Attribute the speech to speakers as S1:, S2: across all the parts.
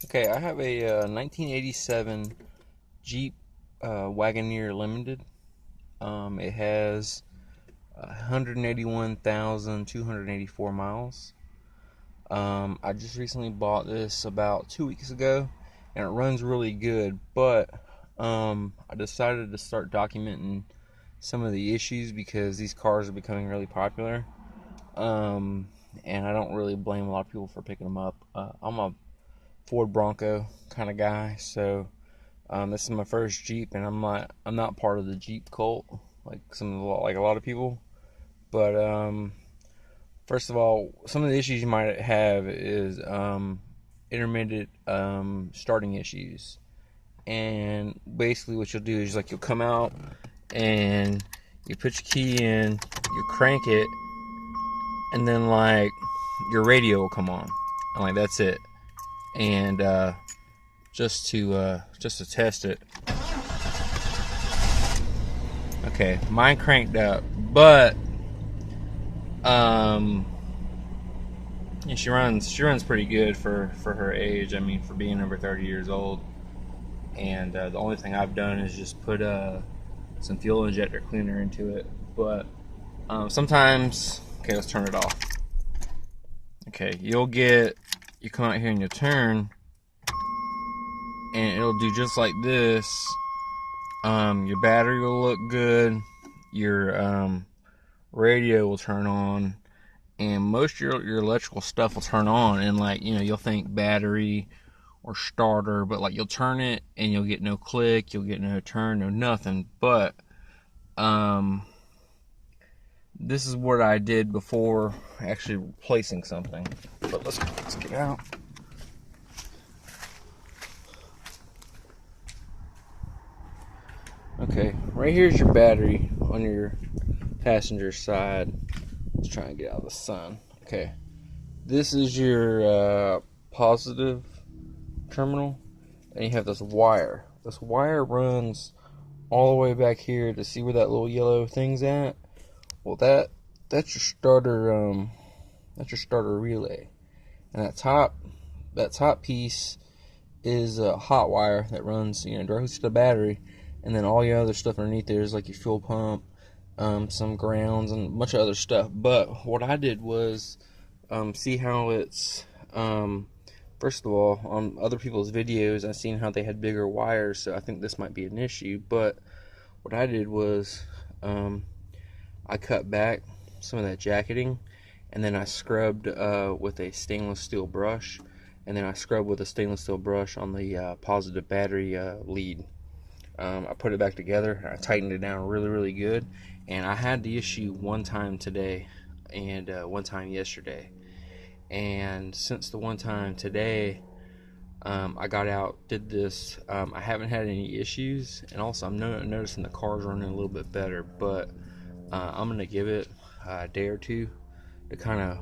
S1: Okay, I have a 1987 Jeep Wagoneer Limited. It has 181,284 miles. I just recently bought this about 2 weeks ago, and it runs really good. But I decided to start documenting some of the issues because these cars are becoming really popular. Um, and I don't really blame a lot of people for picking them up. I'm a Ford Bronco kind of guy, so this is my first Jeep, and I'm not part of the Jeep cult like a lot of people. But first of all, some of the issues you might have is intermittent starting issues, and basically what you'll do is like you'll come out and you put your key in, you crank it, and then like your radio will come on, and like that's it. And just to test it. Okay, mine cranked up, but um, yeah, she runs pretty good for her age. I mean, for being over 30 years old. And the only thing I've done is just put some fuel injector cleaner into it. But sometimes, okay, let's turn it off. Okay, you come out here and you turn, and it'll do just like this. Your battery will look good. Your radio will turn on, and most of your electrical stuff will turn on. And like you'll think battery or starter, but like you'll turn it and you'll get no click, you'll get no turn, no nothing. But this is what I did before actually replacing something. But let's get out. Okay, right here's your battery on your passenger side. Let's try and get out of the sun. Okay, this is your positive terminal, and you have this wire. This wire runs all the way back here to see where that little yellow thing's at. Well, that's your starter relay, and that top piece is a hot wire that runs directly to the battery. And then all your other stuff underneath there is like your fuel pump, some grounds, and a bunch of other stuff. But what I did was see how it's first of all, on other people's videos I've seen how they had bigger wires, so I think this might be an issue. But what I did was I cut back some of that jacketing, and then I scrubbed with a stainless steel brush, and then I scrubbed with a stainless steel brush on the positive battery lead. I put it back together. I tightened it down really, really good. And I had the issue one time today and one time yesterday. And since the one time today, I got out, did this. I haven't had any issues. And also, I'm noticing the car's running a little bit better. But I'm going to give it a day or two to kind of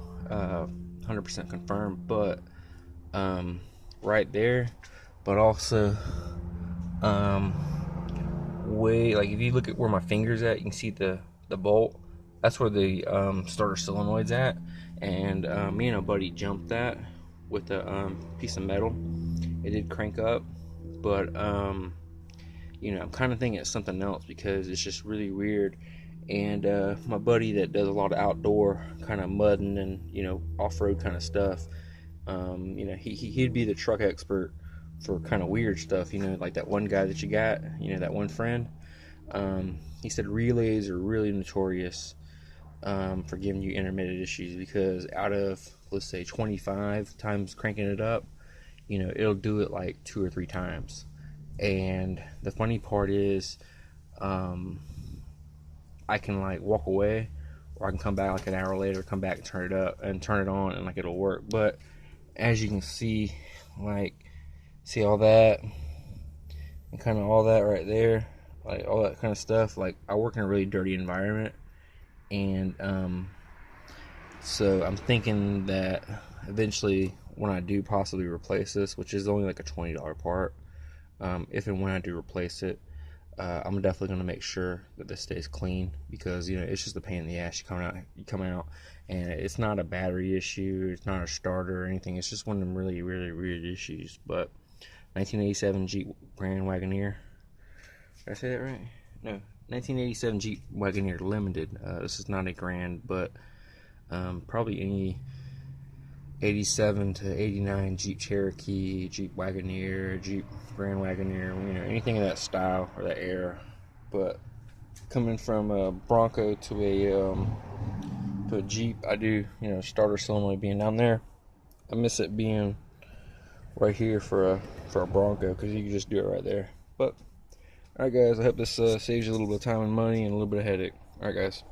S1: 100% confirm. But right there. But also... like if you look at where my finger's at, you can see the bolt. That's where the starter solenoid's at. And me and a buddy jumped that with a piece of metal. It did crank up, but I'm kind of thinking it's something else because it's just really weird. And my buddy that does a lot of outdoor kind of mudding and off-road kind of stuff, he'd be the truck expert for kind of weird stuff, like that one guy that you got, that one friend. He said relays are really notorious for giving you intermittent issues because out of, let's say, 25 times cranking it up, it'll do it like 2 or 3 times. And the funny part is, I can like walk away, or I can come back like an hour later, come back and turn it on, and like it'll work. But as you can see, see all that and kind of all that right there, like all that kind of stuff. Like I work in a really dirty environment, and so I'm thinking that eventually when I do possibly replace this, which is only like a $20 part, if and when I do replace it, I'm definitely going to make sure that this stays clean, because it's just a pain in the ass. You come out, and it's not a battery issue, it's not a starter or anything. It's just one of them really, really weird issues. But 1987 Jeep Grand Wagoneer. Did I say that right? No, 1987 Jeep Wagoneer Limited. This is not a Grand, but probably any 87 to 89 Jeep Cherokee, Jeep Wagoneer, Jeep Grand Wagoneer, anything of that style or that era. But coming from a Bronco to a Jeep, I do, starter solenoid being down there. I miss it being right here for a Bronco, because you can just do it right there. But alright guys, I hope this saves you a little bit of time and money and a little bit of headache. Alright guys.